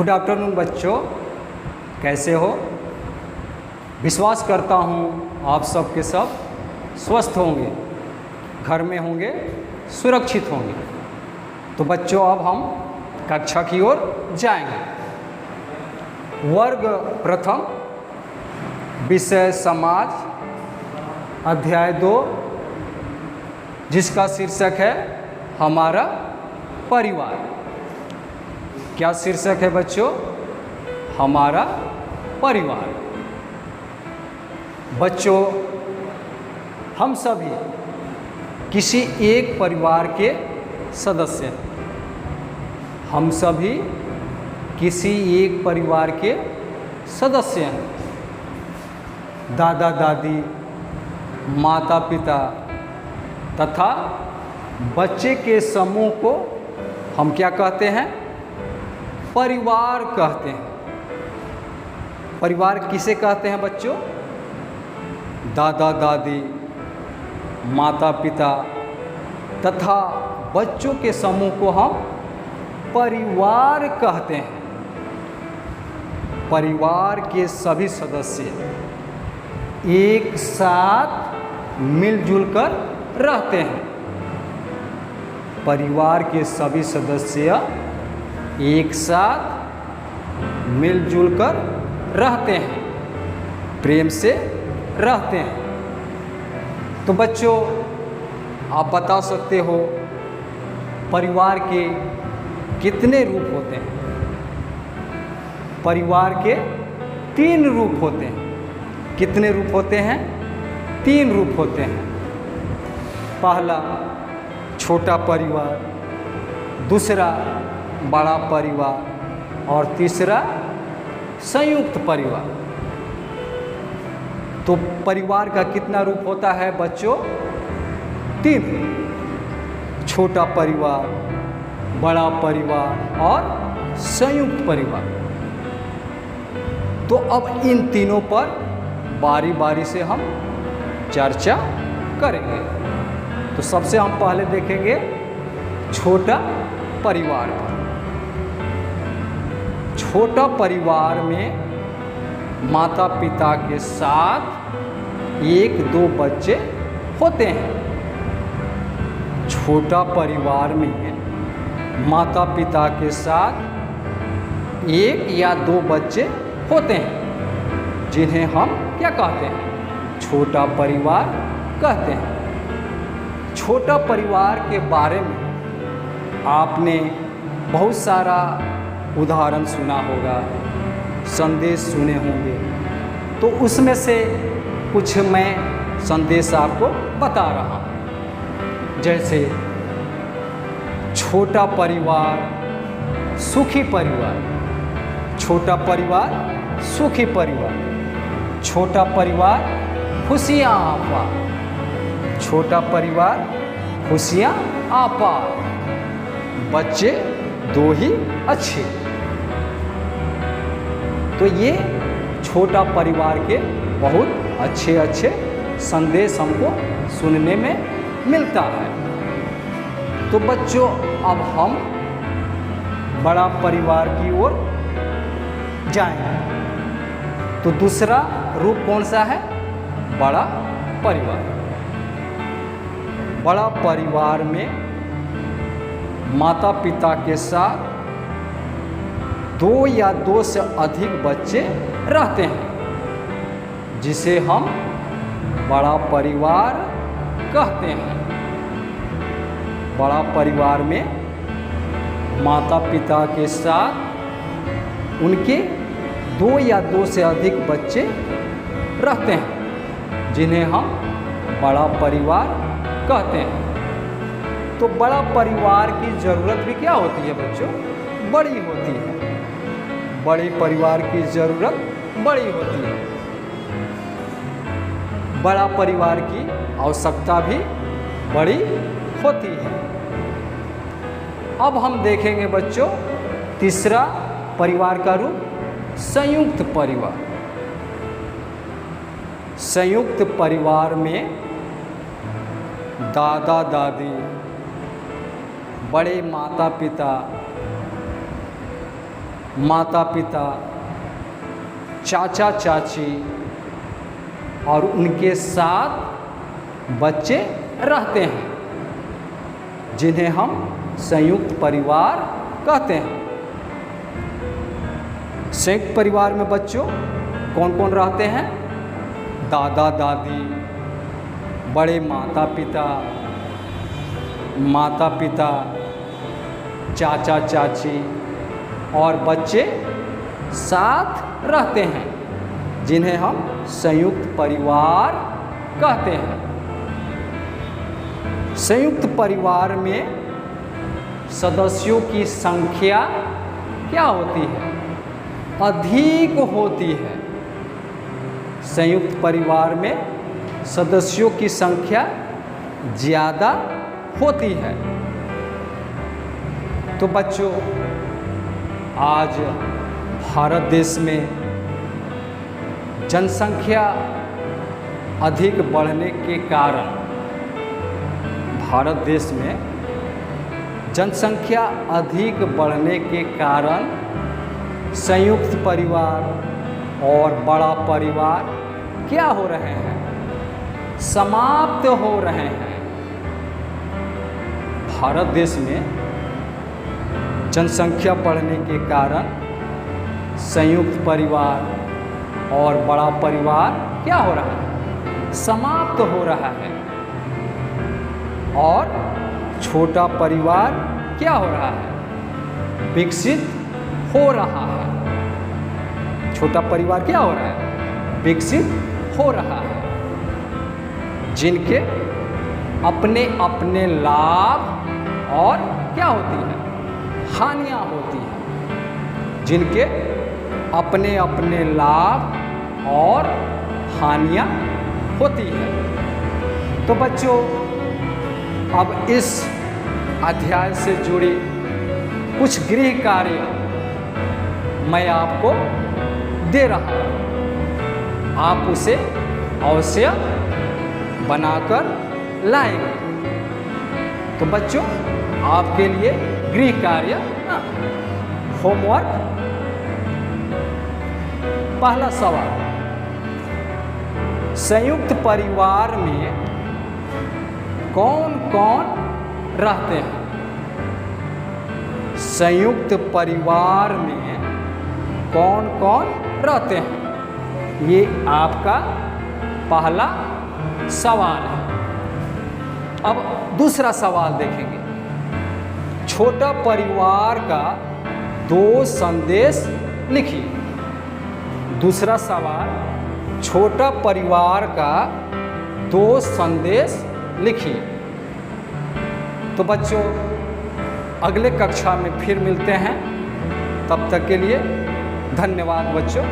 Good afternoon बच्चों, कैसे हो? विश्वास करता हूँ आप सब के सब स्वस्थ होंगे, घर में होंगे, सुरक्षित होंगे। तो बच्चों अब हम कक्षा की ओर जाएंगे। वर्ग प्रथम, विषय समाज, अध्याय 2, जिसका शीर्षक है हमारा परिवार। क्या शीर्षक है बच्चों? हमारा परिवार। बच्चों, हम सभी किसी एक परिवार के सदस्य हैं। हम सभी किसी एक परिवार के सदस्य हैं। दादा दादी, माता पिता तथा बच्चे के समूह को हम क्या कहते हैं? परिवार कहते हैं। परिवार किसे कहते हैं बच्चों? दादा दादी, माता पिता तथा बच्चों के समूह को हम परिवार कहते हैं। परिवार के सभी सदस्य एक साथ मिलजुल कर रहते हैं। परिवार के सभी सदस्य एक साथ मिलजुल कर रहते हैं, प्रेम से रहते हैं। तो बच्चों, आप बता सकते हो परिवार के कितने रूप होते हैं? परिवार के 3 रूप होते हैं। कितने रूप होते हैं? 3 रूप होते हैं। पहला छोटा परिवार, दूसरा बड़ा परिवार और तीसरा संयुक्त परिवार। तो परिवार का कितना रूप होता है बच्चों? 3। छोटा परिवार, बड़ा परिवार और संयुक्त परिवार। तो अब इन तीनों पर बारी बारी से हम चर्चा करेंगे। तो सबसे हम पहले देखेंगे छोटा परिवार पर। छोटा परिवार में माता पिता के साथ 1-2 बच्चे होते हैं। छोटा परिवार में माता पिता के साथ 1 या 2 बच्चे होते हैं, जिन्हें हम क्या कहते हैं? छोटा परिवार कहते हैं। छोटा परिवार के बारे में आपने बहुत सारा उदाहरण सुना होगा, संदेश सुने होंगे। तो उसमें से कुछ मैं संदेश आपको बता रहा हूँ। जैसे छोटा परिवार सुखी परिवार, छोटा परिवार सुखी परिवार, छोटा परिवार खुशियाँ अपार, छोटा परिवार खुशियाँ अपार, बच्चे 2 ही अच्छे। तो ये छोटा परिवार के बहुत अच्छे अच्छे संदेश हमको सुनने में मिलता है। तो बच्चों, अब हम बड़ा परिवार की ओर जाएंगे। तो दूसरा रूप कौन सा है? बड़ा परिवार। बड़ा परिवार में माता पिता के साथ 2 या 2 से अधिक बच्चे रहते हैं, जिसे हम बड़ा परिवार कहते हैं। बड़ा परिवार में माता पिता के साथ उनके 2 या 2 से अधिक बच्चे रहते हैं, जिन्हें हम बड़ा परिवार कहते हैं। तो बड़ा परिवार की ज़रूरत भी क्या होती है बच्चों? बड़ी होती है। बड़े परिवार की ज़रूरत बड़ी होती है। बड़ा परिवार की आवश्यकता भी बड़ी होती है। अब हम देखेंगे बच्चों तीसरा परिवार का रूप, संयुक्त परिवार। संयुक्त परिवार में दादा दादी, बड़े माता पिता माता पिता, चाचा चाची और उनके साथ बच्चे रहते हैं, जिन्हें हम संयुक्त परिवार कहते हैं। संयुक्त परिवार में बच्चों कौन कौन रहते हैं? दादा दादी, बड़े माता पिता, चाचा चाची और बच्चे साथ रहते हैं, जिन्हें हम संयुक्त परिवार कहते हैं। संयुक्त परिवार में सदस्यों की संख्या क्या होती है? अधिक होती है। संयुक्त परिवार में सदस्यों की संख्या ज़्यादा होती है। तो बच्चों, आज भारत देश में जनसंख्या अधिक बढ़ने के कारण, भारत देश में जनसंख्या अधिक बढ़ने के कारण संयुक्त परिवार और बड़ा परिवार क्या हो रहे हैं? समाप्त हो रहे हैं। भारत देश में जनसंख्या बढ़ने के कारण संयुक्त परिवार और बड़ा परिवार क्या हो रहा है? समाप्त हो रहा है। और छोटा परिवार क्या हो रहा है? विकसित हो रहा है। छोटा परिवार क्या हो रहा है? विकसित हो रहा है, जिनके अपने अपने लाभ और क्या होती है? हानियां होती हैं। जिनके अपने अपने लाभ और हानियां होती हैं। तो बच्चों, अब इस अध्याय से जुड़ी कुछ गृह कार्य मैं आपको दे रहा हूँ। आप उसे अवश्य बनाकर लाएंगे। तो बच्चों, आपके लिए गृह कार्य, होमवर्क। पहला सवाल, संयुक्त परिवार में कौन कौन रहते हैं? संयुक्त परिवार में कौन कौन रहते हैं? ये आपका पहला सवाल है। अब दूसरा सवाल देखेंगे। छोटा परिवार का 2 संदेश लिखिए। दूसरा सवाल, छोटा परिवार का 2 संदेश लिखिए। तो बच्चों, अगले कक्षा में फिर मिलते हैं। तब तक के लिए धन्यवाद बच्चों।